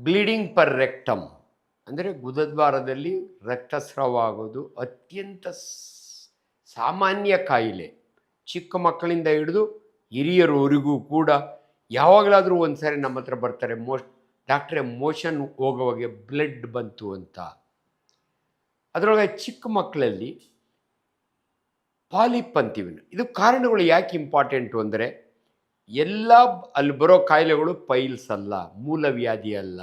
Bleeding per rectum ಅಂದರೆ ಗುದದ್ವಾರದಲ್ಲಿ ರಕ್ತಸ್ರಾವ ಆಗೋದು ಅತ್ಯಂತ ಸಾಮಾನ್ಯ ಕಾಯಿಲೆ. ಚಿಕ್ಕ ಮಕ್ಕಳಿಂದ ಹಿಡಿದು ಹಿರಿಯರವರೆಗೂ ಕೂಡ ಯಾವಾಗಲಾದರೂ ಒಂದು ಸಾರಿ ನಮ್ಮ ಹತ್ರ ಬರ್ತಾರೆ, ಡಾಕ್ಟ್ರೇ ಮೋಷನ್ ಹೋಗೋವಾಗೆ ಬ್ಲಡ್ ಬಂತು ಅಂತ. ಅದರೊಳಗೆ ಚಿಕ್ಕ ಮಕ್ಕಳಲ್ಲಿ ಪಾಲಿಪ್ ಅಂತೀವಿ. ಇದು ಕಾರಣಗಳು ಯಾಕೆ ಇಂಪಾರ್ಟೆಂಟು ಅಂದರೆ, ಎಲ್ಲ ಅಲ್ಲಿ ಬರೋ ಕಾಯಿಲೆಗಳು ಪೈಲ್ಸ್ ಅಲ್ಲ, ಮೂಲವ್ಯಾಧಿ ಅಲ್ಲ.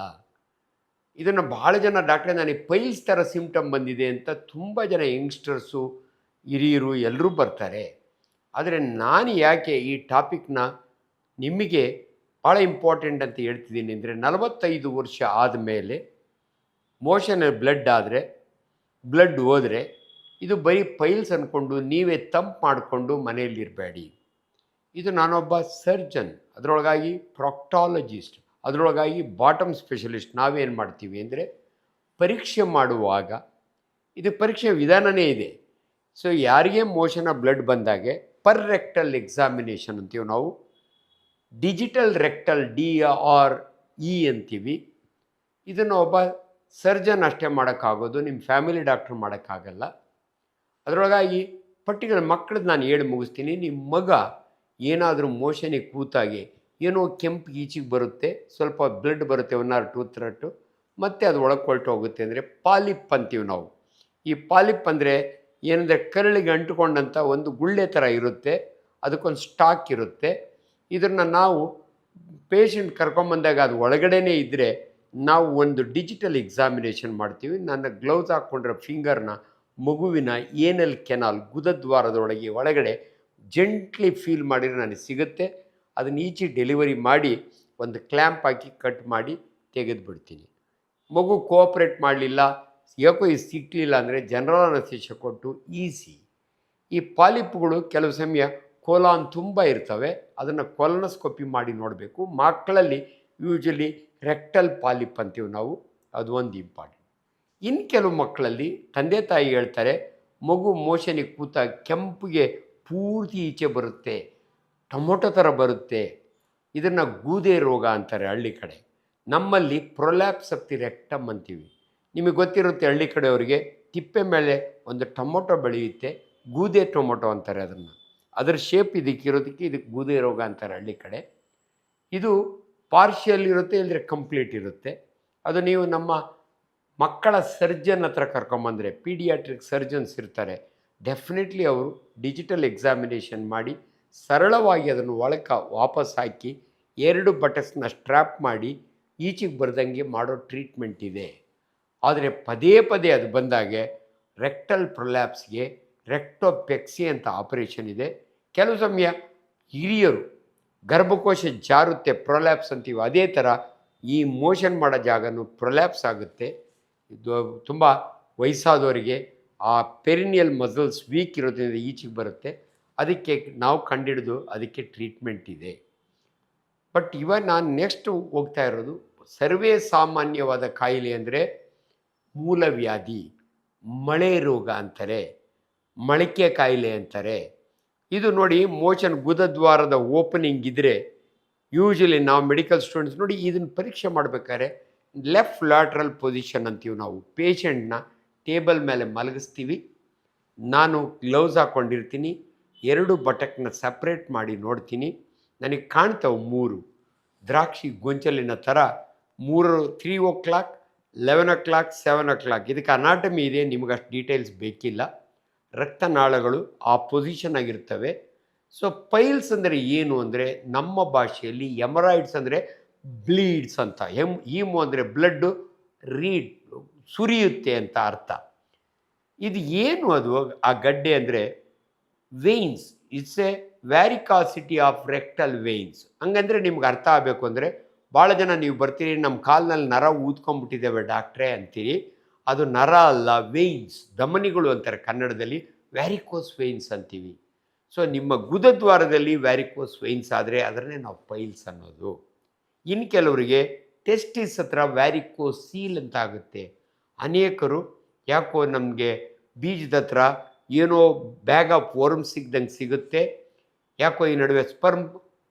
ಇದನ್ನು ಭಾಳ ಜನ ಡಾಕ್ಟ್ರೇ ನನಗೆ ಪೈಲ್ಸ್ ಥರ ಸಿಂಪ್ಟಮ್ ಬಂದಿದೆ ಅಂತ ತುಂಬ ಜನ ಯಂಗ್ಸ್ಟರ್ಸು ಹಿರಿಯರು ಎಲ್ಲರೂ ಬರ್ತಾರೆ. ಆದರೆ ನಾನು ಯಾಕೆ ಈ ಟಾಪಿಕ್ನ ನಿಮಗೆ ಭಾಳ ಇಂಪಾರ್ಟೆಂಟ್ ಅಂತ ಹೇಳ್ತಿದ್ದೀನಿ ಅಂದರೆ, 45 ವರ್ಷ ಆದಮೇಲೆ ಮೋಷನಲ್ಲಿ ಬ್ಲಡ್ ಆದರೆ, ಬ್ಲಡ್ ಹೋದರೆ ಇದು ಬರೀ ಪೈಲ್ಸ್ ಅಂದ್ಕೊಂಡು ನೀವೇ ತಂಪು ಮಾಡಿಕೊಂಡು ಮನೆಯಲ್ಲಿರಬೇಡಿ. ಇದು ನಾನೊಬ್ಬ ಸರ್ಜನ್, ಅದರೊಳಗಾಗಿ ಪ್ರಾಕ್ಟಾಲಜಿಸ್ಟ್, ಅದರೊಳಗಾಗಿ ಬಾಟಮ್ ಸ್ಪೆಷಲಿಸ್ಟ್. ನಾವೇನು ಮಾಡ್ತೀವಿ ಅಂದರೆ, ಪರೀಕ್ಷೆ ಮಾಡುವಾಗ ಇದು ಪರೀಕ್ಷೆ ವಿಧಾನವೇ ಇದೆ. ಸೊ ಯಾರಿಗೆ ಮೋಷನ ಬ್ಲಡ್ ಬಂದಾಗೆ ಪರ್ ರೆಕ್ಟಲ್ ಎಕ್ಸಾಮಿನೇಷನ್ ಅಂತೀವಿ ನಾವು. ಡಿಜಿಟಲ್ ರೆಕ್ಟಲ್ DRE ಅಂತೀವಿ. ಇದನ್ನು ಒಬ್ಬ ಸರ್ಜನ್ ಅಷ್ಟೇ ಮಾಡೋಕ್ಕಾಗೋದು, ನಿಮ್ಮ ಫ್ಯಾಮಿಲಿ ಡಾಕ್ಟ್ರು ಮಾಡೋಕ್ಕಾಗಲ್ಲ. ಅದರೊಳಗಾಗಿ ಪರ್ಟಿಕ್ಯುಲರ್ ಮಕ್ಕಳದ್ದು ನಾನು ಹೇಳಿ ಮುಗಿಸ್ತೀನಿ. ನಿಮ್ಮ ಮಗ ಏನಾದರೂ ಮೋಷನಿಗೆ ಕೂತಾಗೆ ಏನೋ ಕೆಂಪು ಈಚೆಗೆ ಬರುತ್ತೆ, ಸ್ವಲ್ಪ ಬ್ಲಡ್ ಬರುತ್ತೆ 1 or 2 ಥ್ರಟ್ಟು, ಮತ್ತು ಅದು ಒಳಗೆ ಹೊರಟೋಗುತ್ತೆ ಅಂದರೆ ಪಾಲಿಪ್ ಅಂತೀವಿ ನಾವು. ಈ ಪಾಲಿಪ್ ಅಂದರೆ ಏನಂದರೆ, ಕರಳಿಗೆ ಅಂಟುಕೊಂಡಂಥ ಒಂದು ಗುಳ್ಳೆ ಥರ ಇರುತ್ತೆ, ಅದಕ್ಕೊಂದು ಸ್ಟಾಕ್ ಇರುತ್ತೆ. ಇದನ್ನು ನಾವು ಪೇಷಂಟ್ ಕರ್ಕೊಂಬಂದಾಗ ಅದು ಒಳಗಡೆನೇ ಇದ್ದರೆ ನಾವು ಒಂದು ಡಿಜಿಟಲ್ ಎಕ್ಸಾಮಿನೇಷನ್ ಮಾಡ್ತೀವಿ. ನನ್ನ ಗ್ಲೌಸ್ ಹಾಕ್ಕೊಂಡಿರೋ ಫಿಂಗರ್ನ ಮಗುವಿನ ಏನಲ್ ಕೆನಾಲ್ ಗುದದ್ವಾರದೊಳಗೆ ಒಳಗಡೆ ಜೆಂಟ್ಲಿ ಫೀಲ್ ಮಾಡಿದ್ರೆ ನನಗೆ ಸಿಗುತ್ತೆ. ಅದನ್ನ ಈಚೆ ಡೆಲಿವರಿ ಮಾಡಿ ಒಂದು ಕ್ಲ್ಯಾಂಪ್ ಹಾಕಿ ಕಟ್ ಮಾಡಿ ತೆಗೆದುಬಿಡ್ತೀನಿ. ಮಗು ಕೋಆಪ್ರೇಟ್ ಮಾಡಲಿಲ್ಲ, ಯಾಕೋ ಇದು ಸಿಕ್ಕಲಿಲ್ಲ ಅಂದರೆ ಜನರಲ್ ಅನಸ್ತೇಷಿಯಾ ಕೊಟ್ಟು ಈಸಿ. ಈ ಪಾಲಿಪ್ಗಳು ಕೆಲವು ಸಮಯ ಕೋಲಾನ್ ತುಂಬ ಇರ್ತವೆ, ಅದನ್ನು ಕೊಲನಸ್ಕೋಪಿ ಮಾಡಿ ನೋಡಬೇಕು. ಮಕ್ಕಳಲ್ಲಿ ಯೂಶಲಿ ರೆಕ್ಟಲ್ ಪಾಲಿಪ್ ಅಂತೀವಿ ನಾವು, ಅದು ಒಂದು ಇಂಪಾರ್ಟೆಂಟ್. ಇನ್ನು ಕೆಲವು ಮಕ್ಕಳಲ್ಲಿ ತಂದೆ ತಾಯಿ ಹೇಳ್ತಾರೆ, ಮಗು ಮೋಷನಿಗೆ ಕೂತಾಗ ಕೆಂಪಿಗೆ ಪೂರ್ತಿ ಈಚೆ ಬರುತ್ತೆ, ಟೊಮೊಟೊ ಥರ ಬರುತ್ತೆ, ಇದನ್ನು ಗೂದೆ ರೋಗ ಅಂತಾರೆ ಹಳ್ಳಿ ಕಡೆ. ನಮ್ಮಲ್ಲಿ ಪ್ರೊಲ್ಯಾಪ್ಸ್ ಆಫ್ ದಿ ರೆಕ್ಟಮ್ ಅಂತೀವಿ. ನಿಮಗೆ ಗೊತ್ತಿರುತ್ತೆ, ಹಳ್ಳಿ ಕಡೆಯವರಿಗೆ ತಿಪ್ಪೆ ಮೇಲೆ ಒಂದು ಟೊಮೊಟೊ ಬೆಳೆಯುತ್ತೆ, ಗೂದೆ ಟೊಮೊಟೊ ಅಂತಾರೆ ಅದನ್ನು. ಅದರ ಶೇಪ್ ಇದಕ್ಕಿರೋದಕ್ಕೆ ಇದಕ್ಕೆ ಗೂದೆ ರೋಗ ಅಂತಾರೆ ಹಳ್ಳಿ ಕಡೆ. ಇದು ಪಾರ್ಷಿಯಲ್ ಇರುತ್ತೆ, ಇಲ್ಲದ್ರೆ ಕಂಪ್ಲೀಟ್ ಇರುತ್ತೆ. ಅದು ನೀವು ನಮ್ಮ ಮಕ್ಕಳ ಸರ್ಜನ್ ಹತ್ರ ಕರ್ಕೊಂಬಂದರೆ, ಪೀಡಿಯಾಟ್ರಿಕ್ ಸರ್ಜನ್ಸ್ ಇರ್ತಾರೆ, ಡೆಫಿನೆಟ್ಲಿ ಅವರು ಡಿಜಿಟಲ್ ಎಕ್ಸಾಮಿನೇಷನ್ ಮಾಡಿ ಸರಳವಾಗಿ ಅದನ್ನು ಒಳಕ್ಕೆ ವಾಪಸ್ ಹಾಕಿ 2 ಬಟನ್ಸ್ನ ಸ್ಟ್ರ್ಯಾಪ್ ಮಾಡಿ ಈಚೆಗೆ ಬರ್ದಂಗೆ ಮಾಡೋ ಟ್ರೀಟ್ಮೆಂಟ್ ಇದೆ. ಆದರೆ ಪದೇ ಪದೇ ಅದು ಬಂದಾಗೆ ರೆಕ್ಟಲ್ ಪ್ರೊಲ್ಯಾಪ್ಸ್ಗೆ ರೆಕ್ಟೋಪೆಕ್ಸಿ ಅಂತ ಆಪರೇಷನ್ ಇದೆ. ಕೆಲವು ಸಮಯ ಹಿರಿಯರು ಗರ್ಭಕೋಶ ಜಾರುತ್ತೆ, ಪ್ರೊಲ್ಯಾಪ್ಸ್ ಅಂತೀವಿ. ಅದೇ ಥರ ಈ ಮೋಷನ್ ಮಾಡೋ ಜಾಗನೂ ಪ್ರೊಲ್ಯಾಪ್ಸ್ ಆಗುತ್ತೆ. ಇದು ತುಂಬ ವಯಸ್ಸಾದವರಿಗೆ ಆ ಪೆರಿನಿಯಲ್ ಮಸಲ್ಸ್ ವೀಕ್ ಇರೋದ್ರಿಂದ ಈಚೆಗೆ ಬರುತ್ತೆ. ಅದಕ್ಕೆ ನಾವು ಕಂಡಿಡಿದು ಅದಕ್ಕೆ ಟ್ರೀಟ್ಮೆಂಟ್ ಇದೆ. ಬಟ್ ಇವಾಗ ನಾನು ನೆಕ್ಸ್ಟ್ ಹೋಗ್ತಾ ಇರೋದು ಸರ್ವೇ ಸಾಮಾನ್ಯವಾದ ಕಾಯಿಲೆ ಅಂದರೆ ಮೂಲವ್ಯಾಧಿ, ಮಳೆ ರೋಗ ಅಂತಾರೆ, ಮೊಳಕೆ ಕಾಯಿಲೆ ಅಂತಾರೆ. ಇದು ನೋಡಿ, ಮೋಷನ್ ಗುದದ್ವಾರದ ಓಪನಿಂಗ್ ಇದ್ದರೆ ಯೂಶಲಿ ನಾವು ಮೆಡಿಕಲ್ ಸ್ಟೂಡೆಂಟ್ಸ್ ನೋಡಿ ಇದನ್ನು ಪರೀಕ್ಷೆ ಮಾಡಬೇಕಾದ್ರೆ ಲೆಫ್ಟ್ ಲ್ಯಾಟ್ರಲ್ ಪೊಸಿಷನ್ ಅಂತೀವಿ ನಾವು. ಪೇಷಂಟ್ನ ಟೇಬಲ್ ಮೇಲೆ ಮಲಗಿಸ್ತೀವಿ, ನಾನು ಗ್ಲೌಸ್ ಹಾಕ್ಕೊಂಡಿರ್ತೀನಿ, 2 ಬಟಕ್ನ ಸಪ್ರೇಟ್ ಮಾಡಿ ನೋಡ್ತೀನಿ. ನನಗೆ ಕಾಣ್ತವೆ 3 ದ್ರಾಕ್ಷಿ ಗೊಂಚಲಿನ ಥರ 3 o'clock, 11 o'clock, 7 o'clock. ಇದಕ್ಕೆ ಅನಾಟಮಿ ಇದೆ, ನಿಮಗೆ ಅಷ್ಟು ಡೀಟೇಲ್ಸ್ ಬೇಕಿಲ್ಲ. ರಕ್ತನಾಳಗಳು ಆ ಪೊಸಿಷನ್ ಆಗಿರ್ತವೆ. ಸೊ ಪೈಲ್ಸ್ ಅಂದರೆ ಏನು ಅಂದರೆ, ನಮ್ಮ ಭಾಷೆಯಲ್ಲಿ ಎಮರಾಯ್ಡ್ಸ್ ಅಂದರೆ ಬ್ಲೀಡ್ಸ್ ಅಂತ, ಹೀಮೋ ಅಂದರೆ ಬ್ಲಡ್ಡು, ರೀಡ್ ಸುರಿಯುತ್ತೆ ಅಂತ ಅರ್ಥ. ಇದು ಏನು ಅದು ಆ ಗಡ್ಡೆ ಅಂದರೆ veins. It's a varicosity of rectal veins. ಹಂಗಂದರೆ ನಿಮ್ಗೆ ಅರ್ಥ ಆಗಬೇಕು ಅಂದರೆ, ಭಾಳ ಜನ ನೀವು ಬರ್ತೀರಿ, ನಮ್ಮ ಕಾಲಿನಲ್ಲಿ ನರ ಊದ್ಕೊಂಡ್ಬಿಟ್ಟಿದ್ದೇವೆ ಡಾಕ್ಟ್ರೇ ಅಂತೀರಿ. ಅದು ನರ ಅಲ್ಲ, ವೇನ್ಸ್, ಧಮನಿಗಳು ಅಂತಾರೆ ಕನ್ನಡದಲ್ಲಿ. ವ್ಯಾರಿಕೋಸ್ ವೇನ್ಸ್ ಅಂತೀವಿ. ಸೊ ನಿಮ್ಮ ಗುದದ್ವಾರದಲ್ಲಿ ವ್ಯಾರಿಕೋಸ್ ವೇನ್ಸ್ ಆದರೆ ಅದನ್ನೇ ನಾವು ಪೈಲ್ಸ್ ಅನ್ನೋದು. ಇನ್ನು ಕೆಲವರಿಗೆ ಟೆಸ್ಟಿಸ್ ಹತ್ರ ವ್ಯಾರಿಕೋಸ್ ಸೀಲ್ ಅಂತ ಆಗುತ್ತೆ. ಅನೇಕರು ಯಾಕೋ ನಮಗೆ ಬೀಜದ ಹತ್ರ ಏನೋ ಬ್ಯಾಗ್ ಆಫ್ ವರ್ಮ್ ಸಿಗ್ದಂಗೆ ಸಿಗುತ್ತೆ, ಯಾಕೋ ಈ ನಡುವೆ ಸ್ಪರ್ಮ್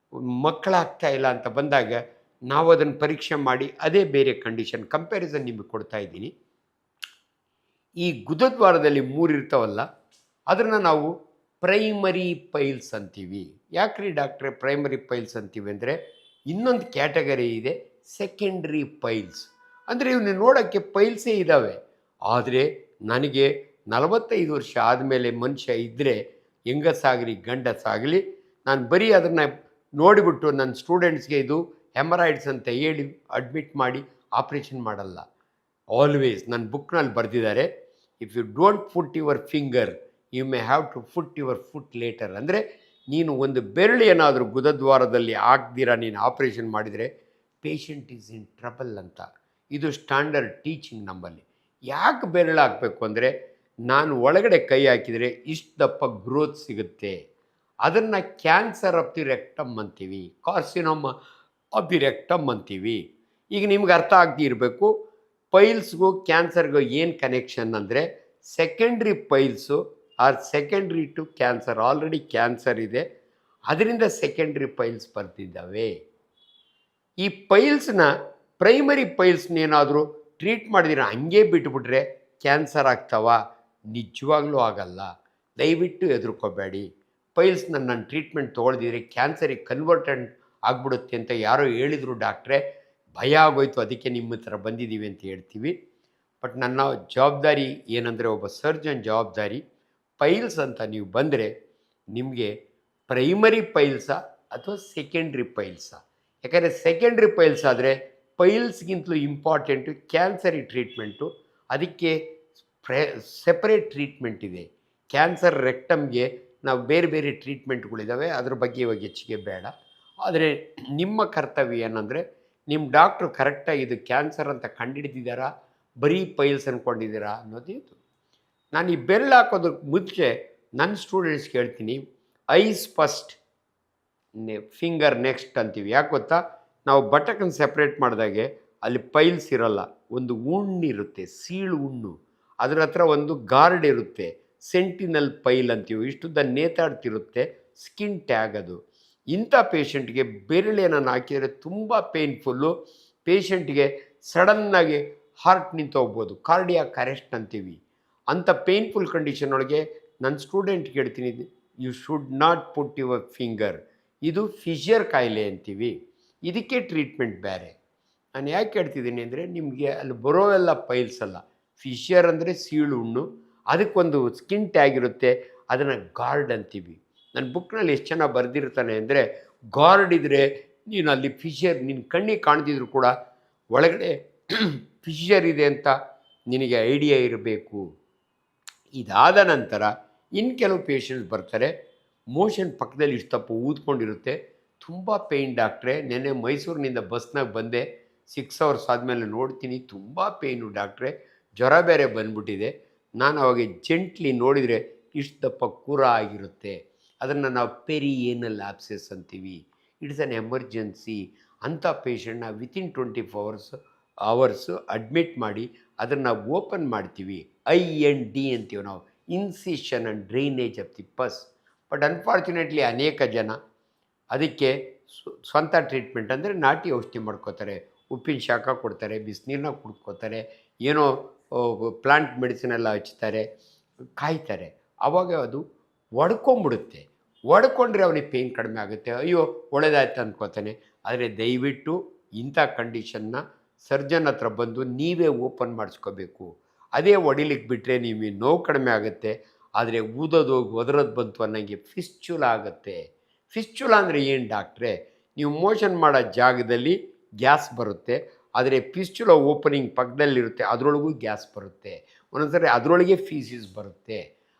ಮಕ್ಕಳಾಗ್ತಾ ಇಲ್ಲ ಅಂತ ಬಂದಾಗ ನಾವು ಅದನ್ನು ಪರೀಕ್ಷೆ ಮಾಡಿ ಅದೇ ಬೇರೆ ಕಂಡೀಷನ್ ಕಂಪ್ಯಾರಿಸನ್ ನಿಮಗೆ ಕೊಡ್ತಾ ಇದ್ದೀನಿ. ಈ ಗುದದ್ವಾರದಲ್ಲಿ 3 ಇರ್ತಾವಲ್ಲ, ಅದನ್ನು ನಾವು ಪ್ರೈಮರಿ ಪೈಲ್ಸ್ ಅಂತೀವಿ. ಯಾಕ್ರಿ ಡಾಕ್ಟ್ರೆ ಪ್ರೈಮರಿ ಪೈಲ್ಸ್ ಅಂತೀವಿ ಅಂದರೆ, ಇನ್ನೊಂದು ಕ್ಯಾಟಗರಿ ಇದೆ ಸೆಕೆಂಡ್ರಿ ಪೈಲ್ಸ್. ಅಂದರೆ ಇವನು ನೋಡೋಕ್ಕೆ ಪೈಲ್ಸೇ ಇದ್ದಾವೆ, ಆದರೆ ನನಗೆ 45 ವರ್ಷ ಆದಮೇಲೆ ಮನುಷ್ಯ ಇದ್ದರೆ, ಹೆಂಗಸಾಗಲಿ ಗಂಡಸಾಗಲಿ, ನಾನು ಬರೀ ಅದನ್ನು ನೋಡಿಬಿಟ್ಟು ನನ್ನ ಸ್ಟೂಡೆಂಟ್ಸ್ಗೆ ಇದು ಹೆಮರಾಯ್ಡ್ಸ್ ಅಂತ ಹೇಳಿ ಅಡ್ಮಿಟ್ ಮಾಡಿ ಆಪ್ರೇಷನ್ ಮಾಡಲ್ಲ. ಆಲ್ವೇಸ್ ನನ್ನ ಬುಕ್ನಲ್ಲಿ ಬರೆದಿದ್ದಾರೆ, if you don't put your finger you may have to put your foot later. ಅಂದರೆ ನೀನು ಒಂದು ಬೆರಳು ಏನಾದರೂ ಗುದದ್ವಾರದಲ್ಲಿ ಹಾಕ್ದಿರ ನೀನು ಆಪ್ರೇಷನ್ ಮಾಡಿದರೆ ಪೇಷಂಟ್ ಈಸ್ ಇನ್ ಟ್ರಬಲ್ ಅಂತ. ಇದು ಸ್ಟ್ಯಾಂಡರ್ಡ್ ಟೀಚಿಂಗ್ ನಮ್ಮಲ್ಲಿ. ಯಾಕೆ ಬೆರಳು ಹಾಕಬೇಕು ಅಂದರೆ, ನಾನು ಒಳಗಡೆ ಕೈ ಹಾಕಿದರೆ ಇಷ್ಟು ದಪ್ಪ ಗ್ರೋತ್ ಸಿಗುತ್ತೆ, ಅದನ್ನು ಕ್ಯಾನ್ಸರ್ ಆಫ್ ದಿ ರೆಕ್ಟಮ್ ಅಂತೀವಿ, ಕಾರ್ಸಿನೋಮ ಆಫ್ ದಿ ರೆಕ್ಟಮ್ ಅಂತೀವಿ. ಈಗ ನಿಮ್ಗೆ ಅರ್ಥ ಆಗದಿರಬೇಕು ಪೈಲ್ಸ್ಗೂ ಕ್ಯಾನ್ಸರ್ಗೂ ಏನು ಕನೆಕ್ಷನ್ ಅಂದರೆ, secondary piles or secondary to cancer. Already cancer ಇದೆ, ಅದರಿಂದ ಸೆಕೆಂಡ್ರಿ ಪೈಲ್ಸ್ ಬರ್ತಿದ್ದಾವೆ. ಈ ಪೈಲ್ಸ್ನ ಪ್ರೈಮರಿ ಪೈಲ್ಸ್ನೇನಾದರೂ ಟ್ರೀಟ್ ಮಾಡಿದಿರ ಹಂಗೆ ಬಿಟ್ಬಿಟ್ರೆ ಕ್ಯಾನ್ಸರ್ ಆಗ್ತಾವ? ನಿಜವಾಗ್ಲೂ ಆಗಲ್ಲ. ದಯವಿಟ್ಟು ಹೆದರ್ಕೋಬೇಡಿ. ಪೈಲ್ಸ್ನ ನಾನು ಟ್ರೀಟ್ಮೆಂಟ್ ತೊಗೊಳ್ದಿದ್ರೆ ಕ್ಯಾನ್ಸರಿಗೆ ಕನ್ವರ್ಟೆಂಟ್ ಆಗ್ಬಿಡುತ್ತೆ ಅಂತ ಯಾರೋ ಹೇಳಿದರು ಡಾಕ್ಟ್ರೇ, ಭಯ ಆಗೋಯ್ತು, ಅದಕ್ಕೆ ನಿಮ್ಮ ಹತ್ರ ಬಂದಿದ್ದೀವಿ ಅಂತ ಹೇಳ್ತೀವಿ. ಬಟ್ ನನ್ನ ಜವಾಬ್ದಾರಿ ಏನಂದರೆ, ಒಬ್ಬ ಸರ್ಜನ್ ಜವಾಬ್ದಾರಿ, ಪೈಲ್ಸ್ ಅಂತ ನೀವು ಬಂದರೆ ನಿಮಗೆ ಪ್ರೈಮರಿ ಪೈಲ್ಸಾ ಅಥವಾ ಸೆಕೆಂಡ್ರಿ ಪೈಲ್ಸಾ? ಯಾಕಂದರೆ ಸೆಕೆಂಡ್ರಿ ಪೈಲ್ಸ್ ಆದರೆ ಪೈಲ್ಸ್ಗಿಂತಲೂ ಇಂಪಾರ್ಟೆಂಟು ಕ್ಯಾನ್ಸರಿ ಟ್ರೀಟ್ಮೆಂಟು. ಅದಕ್ಕೆ ಸೆಪರೇಟ್ ಟ್ರೀಟ್ಮೆಂಟ್ ಇದೆ. ಕ್ಯಾನ್ಸರ್ ರೆಕ್ಟಮ್ಗೆ ನಾವು ಬೇರೆ ಬೇರೆ ಟ್ರೀಟ್ಮೆಂಟ್ಗಳಿದ್ದಾವೆ, ಅದ್ರ ಬಗ್ಗೆ ಇವಾಗ ಹೆಚ್ಚಿಗೆ ಬೇಡ. ಆದರೆ ನಿಮ್ಮ ಕರ್ತವ್ಯ ಏನಂದರೆ, ನಿಮ್ಮ ಡಾಕ್ಟ್ರು ಕರೆಕ್ಟಾಗಿ ಇದು ಕ್ಯಾನ್ಸರ್ ಅಂತ ಕಂಡುಹಿಡಿದಿದ್ದಾರಾ, ಬರೀ ಪೈಲ್ಸ್ ಅಂದ್ಕೊಂಡಿದ್ದೀರಾ ಅನ್ನೋದು ಇದು. ನಾನು ಈ ಬೆರಳು ಹಾಕೋದಕ್ಕೆ ಮುಂಚೆ ನನ್ನ ಸ್ಟೂಡೆಂಟ್ಸ್ಗೆ ಹೇಳ್ತೀನಿ, ಐಸ್ ಫಸ್ಟ್ ಫಿಂಗರ್ ನೆಕ್ಸ್ಟ್ ಅಂತೀವಿ. ಯಾಕೆ ಗೊತ್ತಾ, ನಾವು ಬಟಕನ್ನು ಸೆಪ್ರೇಟ್ ಮಾಡಿದಾಗೆ ಅಲ್ಲಿ ಪೈಲ್ಸ್ ಇರೋಲ್ಲ, ಒಂದು ಹುಣ್ಣಿರುತ್ತೆ, ಸೀಳು ಹುಣ್ಣು, ಅದರ ಹತ್ರ ಒಂದು ಗಾರ್ಡ್ ಇರುತ್ತೆ, ಸೆಂಟಿನಲ್ ಪೈಲ್ ಅಂತೀವಿ, ಇಷ್ಟುದ್ದ ನೇತಾಡ್ತಿರುತ್ತೆ, ಸ್ಕಿನ್ ಟ್ಯಾಗ್ ಅದು. ಇಂಥ ಪೇಷಂಟ್ಗೆ ಬೆರಳೇನನ್ನು ಹಾಕಿದರೆ ತುಂಬ ಪೇನ್ಫುಲ್ಲು, ಪೇಷಂಟ್ಗೆ ಸಡನ್ನಾಗಿ ಹಾರ್ಟ್ ನಿಂತೋಗ್ಬೋದು, ಕಾರ್ಡಿಯಾಕ್ ಅರೆಸ್ಟ್ ಅಂತೀವಿ. ಅಂಥ ಪೇನ್ಫುಲ್ ಕಂಡೀಷನ್ ಒಳಗೆ ನನ್ನ ಸ್ಟೂಡೆಂಟ್ಗೆ ಹೇಳ್ತೀನಿ, you should not put your finger. ಇದು ಫಿಷರ್ ಕಾಯಿಲೆ ಅಂತೀವಿ, ಇದಕ್ಕೆ ಟ್ರೀಟ್ಮೆಂಟ್ ಬೇರೆ. ನಾನು ಯಾಕೆ ಹೇಳ್ತಿದ್ದೀನಿ ಅಂದರೆ, ನಿಮಗೆ ಅಲ್ಲಿ ಬರೋವೆಲ್ಲ ಪೈಲ್ಸ್ ಅಲ್ಲ, ಫಿಷರ್ ಅಂದರೆ ಸೀಳು ಹುಣ್ಣು, ಅದಕ್ಕೊಂದು ಸ್ಕಿನ್ ಟ್ಯಾಗ್ ಇರುತ್ತೆ, ಅದನ್ನು ಗಾರ್ಡ್ ಅಂತೀವಿ. ನನ್ನ ಬುಕ್ನಲ್ಲಿ ಎಷ್ಟು ಚೆನ್ನಾಗಿ ಬರೆದಿರ್ತಾನೆ ಅಂದರೆ, ಗಾರ್ಡ್ ಇದ್ದರೆ ನೀನು ಅಲ್ಲಿ ಫಿಷರ್ ನಿನ್ನ ಕಣ್ಣಿಗೆ ಕಾಣ್ತಿದ್ರು ಕೂಡ ಒಳಗಡೆ ಫಿಷರ್ ಇದೆ ಅಂತ ನಿನಗೆ ಐಡಿಯಾ ಇರಬೇಕು. ಇದಾದ ನಂತರ ಇನ್ನು ಕೆಲವು ಪೇಷಂಟ್ಸ್ ಬರ್ತಾರೆ, ಮೋಷನ್ ಪಕ್ಕದಲ್ಲಿ ಇಷ್ಟಪ್ಪ ಊದ್ಕೊಂಡಿರುತ್ತೆ, ತುಂಬ ಪೇಯ್ನ್ ಡಾಕ್ಟ್ರೆ, ನೆನ್ನೆ ಮೈಸೂರಿನಿಂದ ಬಸ್ನಾಗ ಬಂದೆ, 6 ಅವರ್ಸ್ ಆದಮೇಲೆ ನೋಡ್ತೀನಿ ತುಂಬ ಪೇಯ್ನು ಡಾಕ್ಟ್ರೆ, ಜ್ವರ ಬೇರೆ ಬಂದ್ಬಿಟ್ಟಿದೆ. ನಾನು ಅವಾಗ ಜೆಂಟ್ಲಿ ನೋಡಿದರೆ ಇಷ್ಟು ದಪ್ಪ ಕೂರ ಆಗಿರುತ್ತೆ, ಅದನ್ನು ನಾವು ಪೆರಿಯೇನಲ್ ಆಬ್ಸೆಸ್ ಅಂತೀವಿ. It's an emergency. ಅಂಥ ಪೇಷಂಟ್ನ ವಿತಿನ್ 24 ಅವರ್ಸು ಅಡ್ಮಿಟ್ ಮಾಡಿ ಅದನ್ನು ಓಪನ್ ಮಾಡ್ತೀವಿ. IND ಅಂತೀವಿ ನಾವು, incision and drainage of the pus. But unfortunately ಅನೇಕ ಜನ ಅದಕ್ಕೆ ಸ್ವಂತ ಟ್ರೀಟ್ಮೆಂಟ್ ಅಂದರೆ ನಾಟಿ ಔಷಧಿ ಮಾಡ್ಕೋತಾರೆ, ಉಪ್ಪಿನ ಶಾಖ ಕೊಡ್ತಾರೆ, ಬಿಸಿನೀರನ್ನ ಕುಡ್ಕೋತಾರೆ, ಏನೋ ಪ್ಲಾಂಟ್ ಮೆಡಿಸಿನ್ ಎಲ್ಲ ಹಚ್ತಾರೆ, ಕಾಯ್ತಾರೆ. ಆವಾಗ ಅದು ಒಡ್ಕೊಂಬಿಡುತ್ತೆ. ಒಡ್ಕೊಂಡ್ರೆ ಅವನಿಗೆ ಪೇಯ್ನ್ ಕಡಿಮೆ ಆಗುತ್ತೆ, ಅಯ್ಯೋ ಒಳ್ಳೆದಾಯ್ತು ಅಂದ್ಕೋತಾನೆ. ಆದರೆ ದಯವಿಟ್ಟು ಇಂಥ ಕಂಡೀಷನ್ನ ಸರ್ಜನ್ ಹತ್ರ ಬಂದು ನೀವೇ ಓಪನ್ ಮಾಡಿಸ್ಕೋಬೇಕು. ಅದೇ ಹೊಡಿಲಿಕ್ಕೆ ಬಿಟ್ಟರೆ ನೀವು ನೋವು ಕಡಿಮೆ ಆಗುತ್ತೆ, ಆದರೆ ಊದೋದು ಒದರೋದು ಬಂತು ಅನ್ನೋಂಗೆ ಫಿಸ್ಚುಲ ಆಗುತ್ತೆ. ಫಿಸ್ಚುಲ ಅಂದರೆ ಏನು ಡಾಕ್ಟ್ರೆ? ನೀವು ಮೋಷನ್ ಮಾಡೋ ಜಾಗದಲ್ಲಿ ಗ್ಯಾಸ್ ಬರುತ್ತೆ, ಆದರೆ ಫಿಸ್ಚುಲ ಓಪನಿಂಗ್ ಪಕ್ಕದಲ್ಲಿರುತ್ತೆ, ಅದರೊಳಗೂ ಗ್ಯಾಸ್ ಬರುತ್ತೆ, ಒಂದೊಂದ್ಸರಿ ಅದರೊಳಗೆ ಫೀಸಿಸ್ ಬರುತ್ತೆ.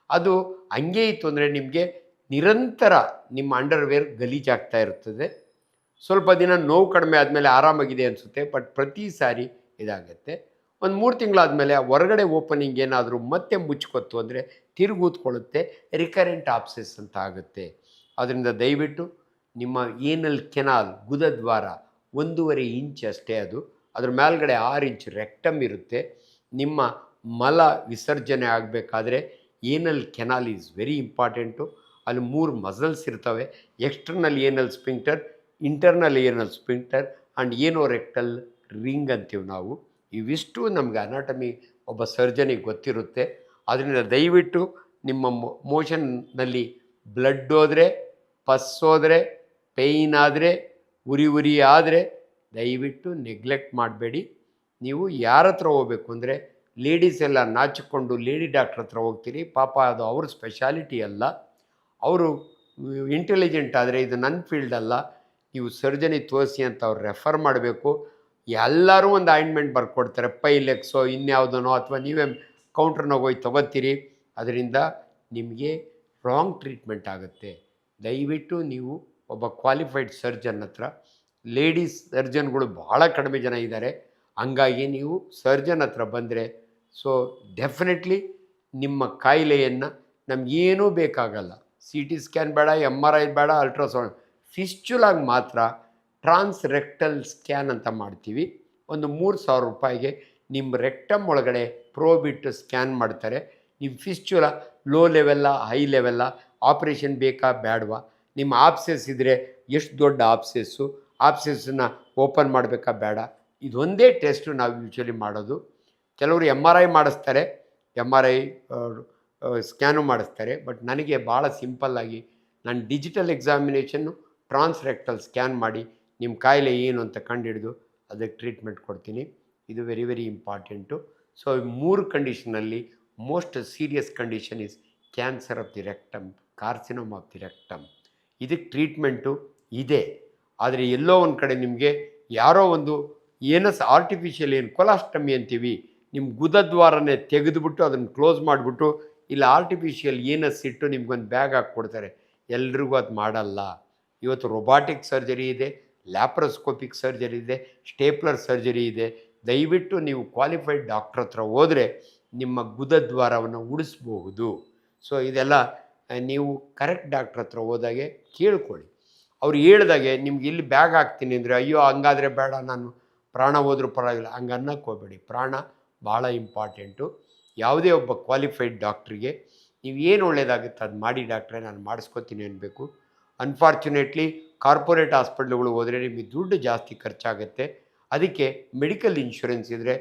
ಅದು ಹಂಗೆ ಇತ್ತು ಅಂದರೆ ನಿಮಗೆ ನಿರಂತರ ನಿಮ್ಮ ಅಂಡರ್ವೇರ್ ಗಲೀಜಾಗ್ತಾ ಇರ್ತದೆ. ಸ್ವಲ್ಪ ದಿನ ನೋವು ಕಡಿಮೆ ಆದಮೇಲೆ ಆರಾಮಾಗಿದೆ ಅನಿಸುತ್ತೆ, ಬಟ್ ಪ್ರತಿ ಸಾರಿ ಇದಾಗುತ್ತೆ. ಒಂದು 3 ತಿಂಗಳಾದಮೇಲೆ ಹೊರಗಡೆ ಓಪನಿಂಗ್ ಏನಾದರೂ ಮತ್ತೆ ಮುಚ್ಕೊತ್ತು ಅಂದರೆ ತಿರುಗೂತ್ಕೊಳ್ಳುತ್ತೆ, ರಿಕರೆಂಟ್ ಆಪ್ಸೆಸ್ ಅಂತ ಆಗುತ್ತೆ. ಅದರಿಂದ ದಯವಿಟ್ಟು ನಿಮ್ಮ ಏನಲ್ ಕೆನಾಲ್ ಗುದದ್ವಾರ 1.5 ಇಂಚ್ ಅಷ್ಟೇ, ಅದ್ರ ಮೇಲ್ಗಡೆ 6 ಇಂಚ್ ರೆಕ್ಟಮ್ ಇರುತ್ತೆ. ನಿಮ್ಮ ಮಲ ವಿಸರ್ಜನೆ ಆಗಬೇಕಾದ್ರೆ ಏನಲ್ ಕೆನಾಲ್ ಈಸ್ ವೆರಿ ಇಂಪಾರ್ಟೆಂಟು. ಅಲ್ಲಿ 3 ಮಸಲ್ಸ್ ಇರ್ತವೆ, ಎಕ್ಸ್ಟರ್ನಲ್ ಏನಲ್ ಸ್ಪಿಂಕ್ಟರ್, ಇಂಟರ್ನಲ್ ಏನಲ್ ಸ್ಪಿಂಕ್ಟರ್ ಆ್ಯಂಡ್ ಏನೋ ರೆಕ್ಟಲ್ ರಿಂಗ್ ಅಂತೀವಿ ನಾವು. ಇವಿಷ್ಟು ನಮಗೆ ಅನಾಟಮಿ ಒಬ್ಬ ಸರ್ಜನಿಗೆ ಗೊತ್ತಿರುತ್ತೆ. ಅದರಿಂದ ದಯವಿಟ್ಟು ನಿಮ್ಮ ಮೋಷನ್ನಲ್ಲಿ ಬ್ಲಡ್ ಹೋದರೆ, ಪಸ್ ಹೋದರೆ, ಪೇಯ್ನ್ ಆದರೆ, ಉರಿ ಆದರೆ ದಯವಿಟ್ಟು ನೆಗ್ಲೆಕ್ಟ್ ಮಾಡಬೇಡಿ. ನೀವು ಯಾರ ಹತ್ರ ಹೋಗಬೇಕು ಅಂದರೆ, ಲೇಡೀಸ್ ಎಲ್ಲ ನಾಚಿಕೊಂಡು ಲೇಡಿ ಡಾಕ್ಟ್ರ್ ಹತ್ರ ಹೋಗ್ತೀರಿ. ಪಾಪ ಅದು ಅವ್ರ ಸ್ಪೆಷಾಲಿಟಿ ಅಲ್ಲ. ಅವರು ಇಂಟೆಲಿಜೆಂಟ್ ಆದರೆ ಇದು ನನ್ನ ಫೀಲ್ಡ್ ಅಲ್ಲ, ನೀವು ಸರ್ಜನಿಗೆ ತೋರಿಸಿ ಅಂತ ಅವ್ರು ರೆಫರ್ ಮಾಡಬೇಕು. ಎಲ್ಲರೂ ಒಂದು ಆಯಿಂಟ್ಮೆಂಟ್ ಬರ್ಕೊಡ್ತಾರೆ, ಪೈಲೆಕ್ಸೋ ಇನ್ಯಾವುದನೋ, ಅಥವಾ ನೀವೇ ಕೌಂಟ್ರ್ನಾಗ ಹೋಗಿ ತೊಗೋತೀರಿ. ಅದರಿಂದ ನಿಮಗೆ ರಾಂಗ್ ಟ್ರೀಟ್ಮೆಂಟ್ ಆಗುತ್ತೆ. ದಯವಿಟ್ಟು ನೀವು ಒಬ್ಬ ಕ್ವಾಲಿಫೈಡ್ ಸರ್ಜನ್ ಹತ್ರ, ಲೇಡೀಸ್ ಸರ್ಜನ್ಗಳು ಭಾಳ ಕಡಿಮೆ ಜನ ಇದ್ದಾರೆ, ಹಂಗಾಗಿ ನೀವು ಸರ್ಜನ್ ಹತ್ರ ಬಂದರೆ ಸೊ ಡೆಫಿನೆಟ್ಲಿ ನಿಮ್ಮ ಕಾಯಿಲೆಯನ್ನು ನಮಗೇನೂ ಬೇಕಾಗಲ್ಲ. CT ಸ್ಕ್ಯಾನ್ ಬೇಡ, MRI ಬೇಡ, ಅಲ್ಟ್ರಾಸೌಂಡ್, ಫಿಸ್ಚುಲಾಗಿ ಮಾತ್ರ ಟ್ರಾನ್ಸ್ ರೆಕ್ಟಲ್ ಸ್ಕ್ಯಾನ್ ಅಂತ ಮಾಡ್ತೀವಿ. ಒಂದು 3,000 ರೂಪಾಯಿಗೆ ನಿಮ್ಮ ರೆಕ್ಟಮ್ ಒಳಗಡೆ ಪ್ರೋಬಿಟ್ಟು ಸ್ಕ್ಯಾನ್ ಮಾಡ್ತಾರೆ. ನಿಮ್ಮ ಫಿಸ್ಚುಲಾ ಲೋ ಲೆವೆಲ್ಲ ಹೈ ಲೆವೆಲ್ಲ, ಆಪ್ರೇಷನ್ ಬೇಕಾ ಬೇಡವಾ, ನಿಮ್ಮ ಆಪ್ಸೆಸ್ ಇದ್ದರೆ ಎಷ್ಟು ದೊಡ್ಡ ಆಪ್ಸೆಸ್ಸನ್ನು ಓಪನ್ ಮಾಡಬೇಕಾ ಬೇಡ, ಇದೊಂದೇ ಟೆಸ್ಟು ನಾವು ಯೂಶ್ವಲಿ ಮಾಡೋದು. ಕೆಲವರು MRI ಮಾಡಿಸ್ತಾರೆ, MRI ಸ್ಕ್ಯಾನು ಮಾಡಿಸ್ತಾರೆ. ಬಟ್ ನನಗೆ ಭಾಳ ಸಿಂಪಲ್ಲಾಗಿ ನಾನು ಡಿಜಿಟಲ್ ಎಕ್ಸಾಮಿನೇಷನ್ನು ಟ್ರಾನ್ಸ್ ರೆಕ್ಟಲ್ ಸ್ಕ್ಯಾನ್ ಮಾಡಿ ನಿಮ್ಮ ಕಾಯಿಲೆ ಏನು ಅಂತ ಕಂಡುಹಿಡಿದು ಅದಕ್ಕೆ ಟ್ರೀಟ್ಮೆಂಟ್ ಕೊಡ್ತೀನಿ. ಇದು ವೆರಿ ಇಂಪಾರ್ಟೆಂಟು. ಸೊ 3 ಕಂಡೀಷನಲ್ಲಿ most serious condition is cancer of the rectum, carcinoma of the rectum. ಇದಕ್ಕೆ ಟ್ರೀಟ್ಮೆಂಟು ಇದೆ. ಆದರೆ ಎಲ್ಲೋ ಒಂದು ಕಡೆ ನಿಮಗೆ ಯಾರೋ ಒಂದು ಆರ್ಟಿಫಿಷಿಯಲ್ ಕೊಲಾಸ್ಟಮಿ ಅಂತೀವಿ, ನಿಮ್ಮ ಗುದದ್ವಾರನೇ ತೆಗೆದುಬಿಟ್ಟು ಅದನ್ನು ಕ್ಲೋಸ್ ಮಾಡಿಬಿಟ್ಟು ಇಲ್ಲ ಆರ್ಟಿಫಿಷಿಯಲ್ ಇಟ್ಟು ನಿಮ್ಗೊಂದು ಬ್ಯಾಗ್ ಹಾಕ್ಕೊಡ್ತಾರೆ. ಎಲ್ರಿಗೂ ಅದು ಮಾಡಲ್ಲ. ಇವತ್ತು ರೊಬಾಟಿಕ್ ಸರ್ಜರಿ ಇದೆ, ಲ್ಯಾಪ್ರೋಸ್ಕೋಪಿಕ್ ಸರ್ಜರಿ ಇದೆ, ಸ್ಟೇಪ್ಲರ್ ಸರ್ಜರಿ ಇದೆ. ದಯವಿಟ್ಟು ನೀವು ಕ್ವಾಲಿಫೈಡ್ ಡಾಕ್ಟ್ರ್ ಹತ್ರ ಹೋದರೆ ನಿಮ್ಮ ಗುದದ್ವಾರವನ್ನು ಉಳಿಸ್ಬಹುದು. ಸೊ ಇದೆಲ್ಲ ನೀವು ಕರೆಕ್ಟ್ ಡಾಕ್ಟ್ರ್ ಹತ್ರ ಹೋದಾಗೆ ಕೇಳ್ಕೊಳ್ಳಿ. ಅವ್ರು ಹೇಳ್ದಾಗೆ ನಿಮ್ಗೆ ಇಲ್ಲಿ ಬ್ಯಾಗ್ ಹಾಕ್ತೀನಿ ಅಂದರೆ, ಅಯ್ಯೋ ಹಂಗಾದರೆ ಬೇಡ, ನಾನು ಪ್ರಾಣ ಹೋದ್ರೂ ಪರವಾಗಿಲ್ಲ, ಹಂಗೆ ಅನ್ನಕ್ಕೆ ಹೋಗಬೇಡಿ. ಪ್ರಾಣ ಭಾಳ ಇಂಪಾರ್ಟೆಂಟು. ಯಾವುದೇ ಒಬ್ಬ ಕ್ವಾಲಿಫೈಡ್ ಡಾಕ್ಟ್ರಿಗೆ ನೀವು ಏನು ಒಳ್ಳೆಯದಾಗುತ್ತೆ ಅದು ಮಾಡಿ ಡಾಕ್ಟ್ರೇ, ನಾನು ಮಾಡಿಸ್ಕೊತೀನಿ ಅನ್ನಬೇಕು. ಅನ್ಫಾರ್ಚುನೇಟ್ಲಿ ಕಾರ್ಪೊರೇಟ್ ಹಾಸ್ಪಿಟ್ಲ್ಗಳು ಹೋದರೆ ನಿಮಗೆ ದುಡ್ಡು ಜಾಸ್ತಿ ಖರ್ಚಾಗುತ್ತೆ. ಅದಕ್ಕೆ ಮೆಡಿಕಲ್ ಇನ್ಶೂರೆನ್ಸ್ ಇದ್ದರೆ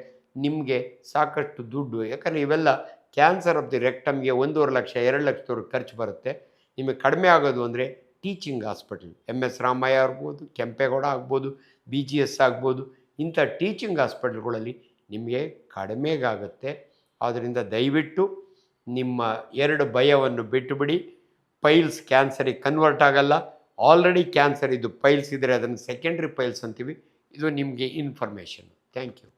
ನಿಮಗೆ ಸಾಕಷ್ಟು ದುಡ್ಡು, ಯಾಕಂದರೆ ಇವೆಲ್ಲ ಕ್ಯಾನ್ಸರ್ ಆಫ್ ದಿ ರೆಕ್ಟಮ್ಗೆ 1.5 ಲಕ್ಷ 2 ಲಕ್ಷದವರೆಗೆ ಖರ್ಚು ಬರುತ್ತೆ. ನಿಮಗೆ ಕಡಿಮೆ ಆಗೋದು ಅಂದರೆ ಟೀಚಿಂಗ್ ಹಾಸ್ಪಿಟಲ್, MS ರಾಮಯ್ಯ ಆಗ್ಬೋದು, ಕೆಂಪೇಗೌಡ ಆಗ್ಬೋದು, BGS ಆಗ್ಬೋದು, ಇಂಥ ಟೀಚಿಂಗ್ ಹಾಸ್ಪಿಟಲ್ಗಳಲ್ಲಿ ನಿಮಗೆ ಕಡಿಮೆಗಾಗುತ್ತೆ. ಆದ್ದರಿಂದ ದಯವಿಟ್ಟು ನಿಮ್ಮ 2 ಭಯವನ್ನು ಬಿಟ್ಟುಬಿಡಿ. ಪೈಲ್ಸ್ ಕ್ಯಾನ್ಸರಿಗೆ ಕನ್ವರ್ಟ್ ಆಗಲ್ಲ. ಆಲ್ರೆಡಿ ಕ್ಯಾನ್ಸರ್ ಇದು ಪೈಲ್ಸ್ ಇದ್ದರೆ ಅದನ್ನು ಸೆಕೆಂಡ್ರಿ ಪೈಲ್ಸ್ ಅಂತೀವಿ. ಇದು ನಿಮಗೆ ಇನ್ಫಾರ್ಮೇಷನ್. Thank you.